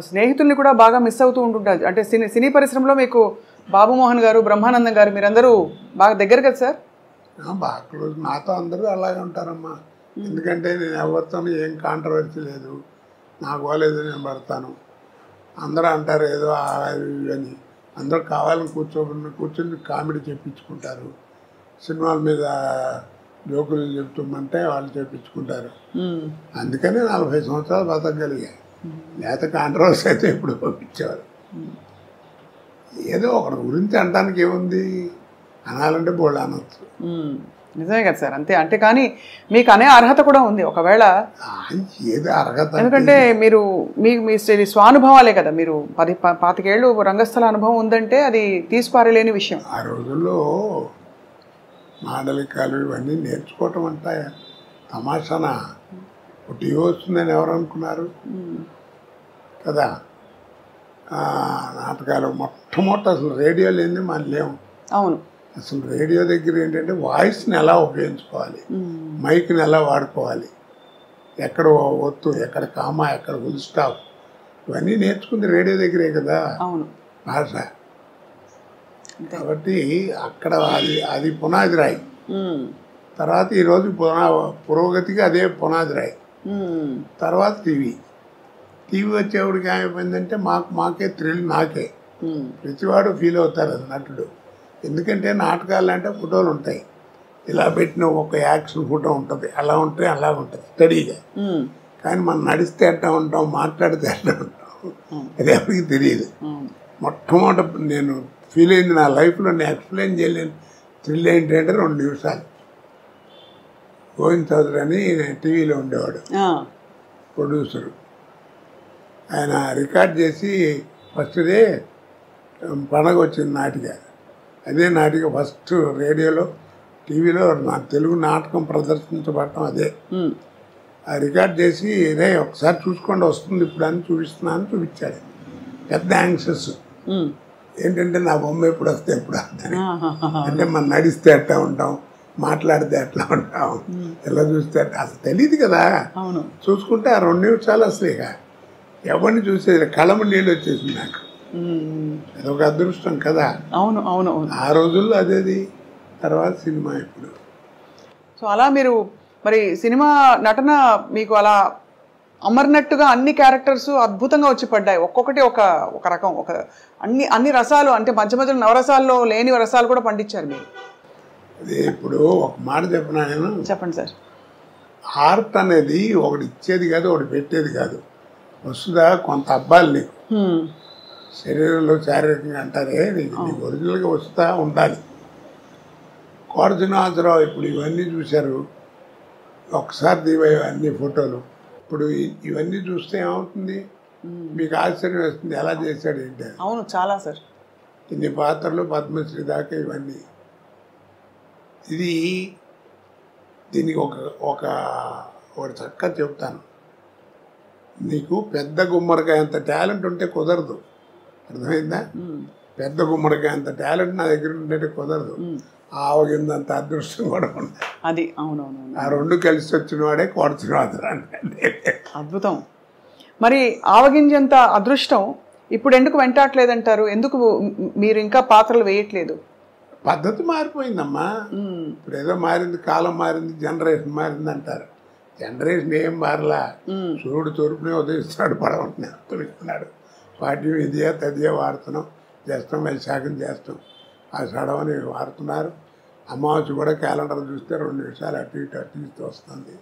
స్నేహితుల్ని కూడా బాగా మిస్ అవుతూ ఉంటుంటారు. అంటే సినీ పరిశ్రమలో మీకు బాబుమోహన్ గారు, బ్రహ్మానందం గారు మీరందరూ బాగా దగ్గర కదా సార్? బాగా క్లోజ్. నాతో అందరూ అలాగే ఉంటారమ్మా. ఎందుకంటే నేను ఎవరితోనూ ఏం కాంట్రవర్సీ లేదు, నాకు పోలేదు నేను పడతాను. అందరూ అంటారు ఏదో అని, అందరూ కావాలని కూర్చొని కామెడీ చెప్పించుకుంటారు. సినిమాల మీద జోకులు చెప్తుమ్మంటే వాళ్ళు చెప్పించుకుంటారు. అందుకనే 40 సంవత్సరాలు బతకగలిగాయి. లేకపోతే కాంట్రవర్సీ అయితే ఎప్పుడు పంపించేవారు. ఏదో ఒకటి గురించి అనడానికి ఏముంది, అనాలంటే బోళ్ళు అనొచ్చు. నిజమే కదా సార్, అంతే. అంటే కానీ మీకు అనే అర్హత కూడా ఉంది ఒకవేళ. ఏదో అర్హత, ఎందుకంటే మీరు మీ స్వానుభవాలే కదా, మీరు 25 ఏళ్ళు రంగస్థల అనుభవం ఉందంటే అది తీసిపారలేని విషయం. ఆ రోజుల్లో మాండలికాలు ఇవన్నీ నేర్చుకోవటం అంటే తమాషానా. టీవీ వస్తుందని ఎవరు అనుకున్నారు కదా. నాటకాలు మొట్టమొదటి అసలు రేడియో లేని మనం లేవు. అవును. అసలు రేడియో దగ్గర ఏంటంటే వాయిస్ని ఎలా ఉపయోగించుకోవాలి, మైక్ని ఎలా వాడుకోవాలి, ఎక్కడ ఒత్తు, ఎక్కడ కామా, ఎక్కడ ఫుల్ స్టాప్, ఇవన్నీ నేర్చుకుంది రేడియో దగ్గరే కదా. అవును. భాష. కాబట్టి అక్కడ అది పునాది రాయి. తర్వాత ఈరోజు పురోగతికి అదే పునాది రాయి. తర్వాత టీవీ వచ్చేవాడికి ఏమైపోయిందంటే మాకే థ్రిల్, నాకే ప్రతివాడు ఫీల్ అవుతారు అది నటుడు. ఎందుకంటే నాటకాలు అంటే ఫోటోలు ఉంటాయి, ఇలా పెట్టిన ఒక యాక్షన్ ఫోటో ఉంటుంది, అలా ఉంటే అలా ఉంటుంది స్టడీగా. కానీ మనం నడిస్తే ఎట్లా ఉంటాం, మాట్లాడితే ఎట్లా ఉంటాం, అది ఎవరికి తెలియదు. మొట్టమొదటి నేను ఫీల్ అయింది నా లైఫ్లో, నేను ఎక్స్ప్లెయిన్ చేయలేను థ్రిల్ ఏంటంటే 2 నిమిషాలు. గోవింద్ చౌదరి అని టీవీలో ఉండేవాడు, ప్రొడ్యూసరు. ఆయన రికార్డ్ చేసి ఫస్ట్ డే పండగ వచ్చింది నాటిక. అదే నాటిక ఫస్ట్ రేడియోలో టీవీలో నా తెలుగు నాటకం ప్రదర్శించబడటం అదే. ఆ రికార్డ్ చేసి రే ఒకసారి చూసుకోండి వస్తుంది ఇప్పుడు అని చూపిస్తున్నాను చూపించాడు. పెద్ద యాంగ్షస్ ఏంటంటే నా బొమ్మ ఎప్పుడు వస్తే ఎప్పుడు వస్తాను. అంటే మనం నడిస్తే ఎట్లా ఉంటాం, మాట్లాడితే ఎట్లా ఉంటాం, ఎలా చూస్తే అసలు తెలియదు కదా. చూసుకుంటే ఆ 2 నిమిషాలు అసలు ఇక ఎవరిని చూసేది కళ్ళము నీళ్ళు వచ్చేసింది నాకు. అదొక అదృష్టం కదా. అవును అవును. ఆ రోజుల్లో అదేది. తర్వాత సినిమా ఇప్పుడు. సో అలా మీరు మరి సినిమా నటన మీకు అలా అమర్నట్టుగా అన్ని క్యారెక్టర్స్ అద్భుతంగా వచ్చి పడ్డాయి. ఒక్కొక్కటి ఒక రకం, ఒక అన్ని రసాలు, అంటే మధ్య మధ్యలో నవరసాల్లో లేని రసాలు కూడా పండించారు మీరు. అదే ఇప్పుడు ఒక మాట చెప్పినా నేను. చెప్పండి సార్. ఆర్ట్ అనేది ఒకటి ఇచ్చేది కాదు, ఒకటి పెట్టేది కాదు. వస్తుందా కొంత అబ్బాయిలు నీకు శరీరంలో శారీరకంగా అంటారే, నీకు ఒరిజినల్గా వస్తూ ఉండాలి. కోట శ్రీనివాసరావు ఇప్పుడు ఇవన్నీ చూశారు, ఒకసారి దివాయి అన్ని ఫోటోలు. ఇప్పుడు ఇవన్నీ చూస్తే ఏమవుతుంది, మీకు ఆశ్చర్యం వేస్తుంది ఎలా చేశాడు ఏంటి. అవును చాలా సార్. ఇన్ని పాత్రలు, పద్మశ్రీ దాకా ఇవన్నీ. దీనికి ఒకటి చక్కగా చెప్తాను. నీకు పెద్ద గుమ్మడికాయ అంత టాలెంట్ ఉంటే కుదరదు, అర్థమైందా. పెద్ద గుమ్మడికాయ అంత టాలెంట్ నా దగ్గర ఉంటే కుదరదు. ఆవగిందంత అదృష్టం కూడా ఉంది. అది అవునవును. ఆ 2 కలిసి వచ్చిన వాడే కోట శ్రీనివాసరావు. అద్భుతం. మరి ఆవగింజంత అదృష్టం ఇప్పుడు ఎందుకు వెంటాడలేదంటారు? ఎందుకు మీరు ఇంకా పాత్రలు వేయట్లేదు? పద్ధతి మారిపోయిందమ్మా. ఇప్పుడు ఏదో మారింది, కాలం మారింది, జనరేషన్ మారింది అంటారు. జనరేషన్ ఏం మారలా. సూర్యుడు తూర్పునే ఉదయిస్తున్నాడు, పడవనే ఉత్తరిస్తున్నాడు. పాఠ్యం ఇదియా తదియా వాడుతున్నాం, చేస్తాం, వైశాఖం చేస్తాం, ఆ సడవని వాడుతున్నారు. అమావాస్య కూడా క్యాలెండర్ చూస్తే 2 నిమిషాలు అటు ఇటు వస్తుంది.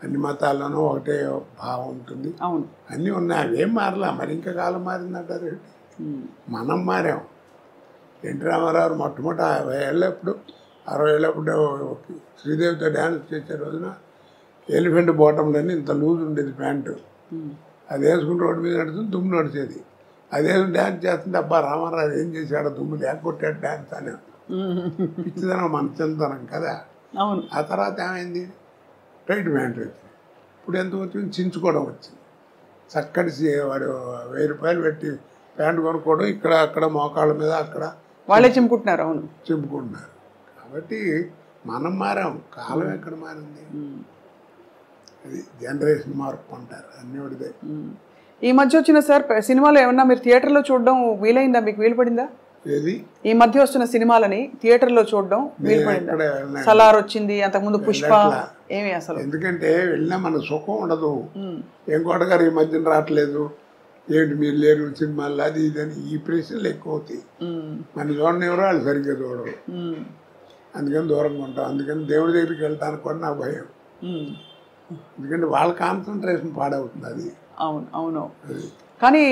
అన్ని మతాల్లోనూ ఒకటే భావం ఉంటుంది. అన్నీ ఉన్నాయి, అవేం మారలా. మరి ఇంకా కాలం మారిందంటారు ఏంటి. మనం మారాం. ఎన్టీ రామారావు మొట్టమొదటి 50 ఏళ్ళప్పుడు 60 ఏళ్ళప్పుడు శ్రీదేవితో డ్యాన్స్ చేసే రోజున ఎలిఫెంట్ బాటంలోని ఇంత లూజ్ ఉండేది ప్యాంటు. అది వేసుకుని రోడ్డు మీద నడుస్తుంది, దుమ్ము నడిచేది. అదే డ్యాన్స్ చేస్తుంటే అబ్బా రామారావు ఏం చేశాడు, దుమ్ము లేకొట్టాడు డ్యాన్స్ అని. పిచ్చిదనం మన చిన్నతనం కదా. ఆ తర్వాత ఏమైంది, టైట్ ప్యాంట్ వచ్చింది. ఇప్పుడు ఎంత వచ్చింది, చించుకోవడం వచ్చింది. చక్కటి వాడు 1000 రూపాయలు పెట్టి ప్యాంటు కొనుక్కోవడం, ఇక్కడ అక్కడ మోకాళ్ళ మీద అక్కడ వాళ్ళే చింపుకుంటున్నారు. అవును చింపుకుంటున్నారు. కాబట్టి మనం మారాం, కాలం ఎక్కడ మారింది. అది జనరేషన్ మార్పు అంటారు, అన్నీ ఒకటిదే. ఈ మధ్య వచ్చిన సార్ సినిమాలు ఏమన్నా మీరు థియేటర్లో చూడడం వీలైందా, మీకు వీలు పడిందా? ఏది ఈ మధ్య వస్తున్న సినిమాలని థియేటర్లో చూడడం వీలు పడిందా? సలార్ వచ్చింది, అంతకుముందు పుష్ప, ఏమి అసలు? ఎందుకంటే వెళ్ళినా మన సుఖం ఉండదు. ఏం కొడగారు ఈ మధ్యన రావట్లేదు, ఏంటి మీరు లేరు సినిమాలు, అది ఇదని ఈ ప్రశ్నలు ఎక్కువ అవుతాయి. మన చూడని ఎవరో వాళ్ళు సరిగ్గా చూడరు, అందుకని దూరంగా ఉంటాం. అందుకని దేవుడి దగ్గరికి వెళ్ళడానికి కూడా నాకు భయం. ఎందుకంటే వాళ్ళ కాన్సన్ట్రేషన్ పాడవుతుంది. అది అవును అవును. కానీ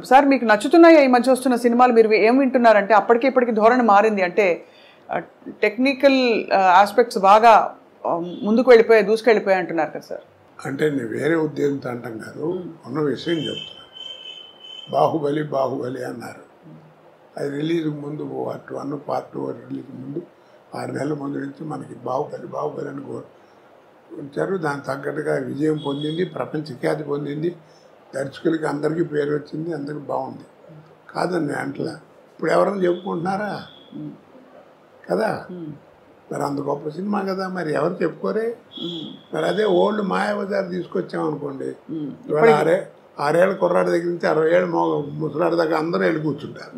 సార్ మీకు నచ్చుతున్నాయి ఈ మధ్య వస్తున్న సినిమాలు? మీరు ఏం వింటున్నారంటే అప్పటికి ఇప్పటికి ధోరణి మారింది, అంటే టెక్నికల్ ఆస్పెక్ట్స్ బాగా ముందుకు వెళ్ళిపోయాయి, దూసుకెళ్ళిపోయాయి అంటున్నారు కదా సార్? అంటే నేను వేరే ఉద్దేశంతో అంటాం కాదు, ఉన్న విషయం చెప్తున్నా. బాహుబలి బాహుబలి అన్నారు, అది రిలీజ్ ముందు పార్ట్ 1 పార్ట్ 2 రిలీజ్ ముందు 6 నెలల ముందు నుంచి మనకి బాహుబలి బాహుబలి అని ఉంచారు. దానికి తగ్గట్టుగా విజయం పొందింది, ప్రపంచ ఖ్యాతి పొందింది, దర్శకులకి అందరికీ పేరు వచ్చింది, అందరికి బాగుంది. కాదండి అంటలా. ఇప్పుడు ఎవరైనా చెప్పుకుంటున్నారా కదా? మరి అంత గొప్ప సినిమా కదా, మరి ఎవరు చెప్పుకోరే? మరి అదే ఓల్డ్ మాయాబజార్ తీసుకొచ్చామనుకోండి, ఇవాళ 6 ఏళ్ళ కుర్రాడి దగ్గర నుంచి 60 ఏళ్ళ ముసలాడి దగ్గర అందరూ వెళ్ళి కూర్చుంటారు.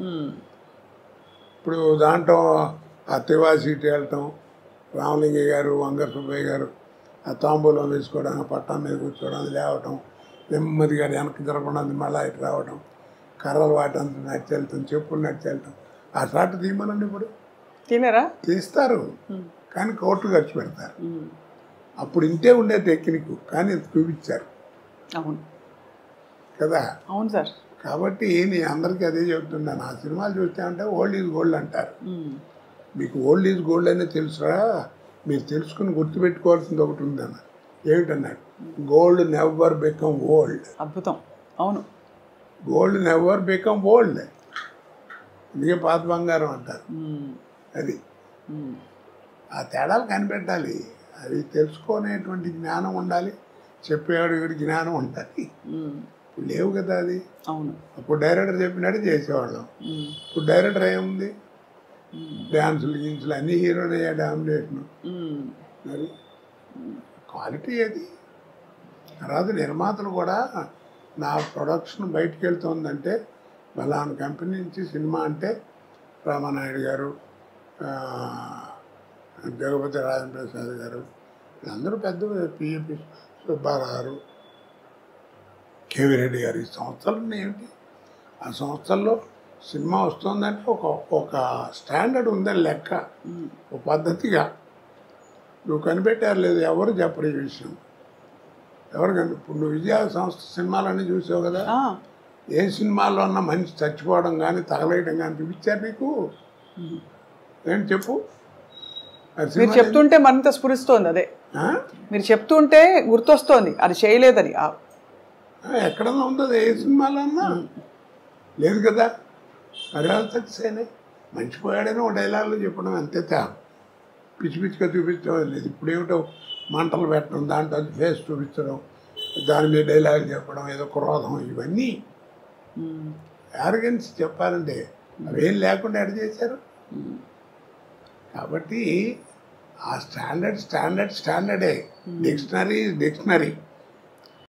ఇప్పుడు దాంట్లో ఆ తివా సీటు వెళ్ళటం, రామలింగయ్య గారు, వంగర సుబ్బయ్య గారు ఆ తాంబూలం వేసుకోవడానికి పట్టం మీద కూర్చోవడం, లేవటం, నెమ్మదిగా వెనక్కి జరగకుండా మళ్ళీ ఇటు రావడం, కర్రలు వాటంతా నడిచెళ్తాం, చెప్పులు నడిచెళ్తాం. ఆ షాట్ తీయమనండి, ఇప్పుడు తీస్తారు, కానీ కోట్లు ఖర్చు పెడతారు. అప్పుడు ఇంతే ఉండే టెక్నిక్, కానీ చూపించారు కదా. అవును సార్. కాబట్టి నేను అందరికీ అదే చెబుతున్నాను, ఆ సినిమాలు చూస్తామంటే ఓల్డ్ ఈజ్ గోల్డ్ అంటారు. మీకు ఓల్డ్ ఈజ్ గోల్డ్ అనే తెలుసురా, మీరు తెలుసుకుని గుర్తుపెట్టుకోవాల్సింది ఒకటి ఉందన్న. ఏమిటన్నాడు? Gold never become old. అద్భుతం. అవును, గోల్డ్ నెవర్ బికమ్ ఓల్డ్, అందుకే పాత బంగారం అంటారు. అది ఆ తేడాలు కనిపెట్టాలి, అవి తెలుసుకునేటువంటి జ్ఞానం ఉండాలి, చెప్పేవాడు వీడి జ్ఞానం ఉండాలి. లేవు కదా అది. అవును, అప్పుడు డైరెక్టర్ చెప్పినట్టు చేసేవాళ్ళం. ఇప్పుడు డైరెక్టర్ ఏముంది, డ్యాన్సులు గిన్సులు అన్ని హీరోలు అయ్యా డామినేషన్. మరి క్వాలిటీ అది. తర్వాత నిర్మాతలు కూడా నా ప్రొడక్షన్ బయటికి వెళ్తుందంటే బలానా కంపెనీ నుంచి సినిమా అంటే రామానాయుడు గారు, జగపతి రాజప్రసాద్ గారు, వీళ్ళందరూ పెద్ద పిఎపి సుబ్బారావు గారు, కేవీ రెడ్డి గారు, ఈ సంస్థలు ఏమిటి, ఆ సంస్థల్లో సినిమా వస్తుందంటే ఒక స్టాండర్డ్ ఉందని లెక్క, ఒక పద్ధతిగా. నువ్వు కనిపెట్టారు లేదు, ఎవరు చెప్పరు ఈ విషయం, ఎవరు ఇప్పుడు నువ్వు విజయ సంస్థ సినిమాలన్నీ చూసావు కదా, ఏ సినిమాల్లో ఉన్న మనిషి చచ్చిపోవడం కానీ తగలేయడం కానీ చూపించారు నీకు? ఏంటి చెప్పు? మీరు చెప్తుంటే మరింత స్ఫురిస్తోంది. అదే మీరు చెప్తుంటే గుర్తొస్తోంది, అది చేయలేదని. ఎక్కడన్నా ఉందో ఏ సినిమాలో అన్నా లేదు కదా. మరి సక్సెస్ అయినాయి, మంచిపోయాడని ఒక డైలాగులు చెప్పడం అంతే, పిచ్చి పిచ్చిగా చూపించడం లేదు. ఇప్పుడు ఏమిటో మంటలు పెట్టడం, దాంట్లో ఫేస్ చూపించడం, దాని మీద డైలాగులు చెప్పడం, ఏదో క్రోధం, ఇవన్నీ యారగెన్స్ చెప్పాలంటే అవేం లేకుండా ఎడ చేశారు. కాబట్టి ఆ స్టాండర్డే. డిక్షనరీ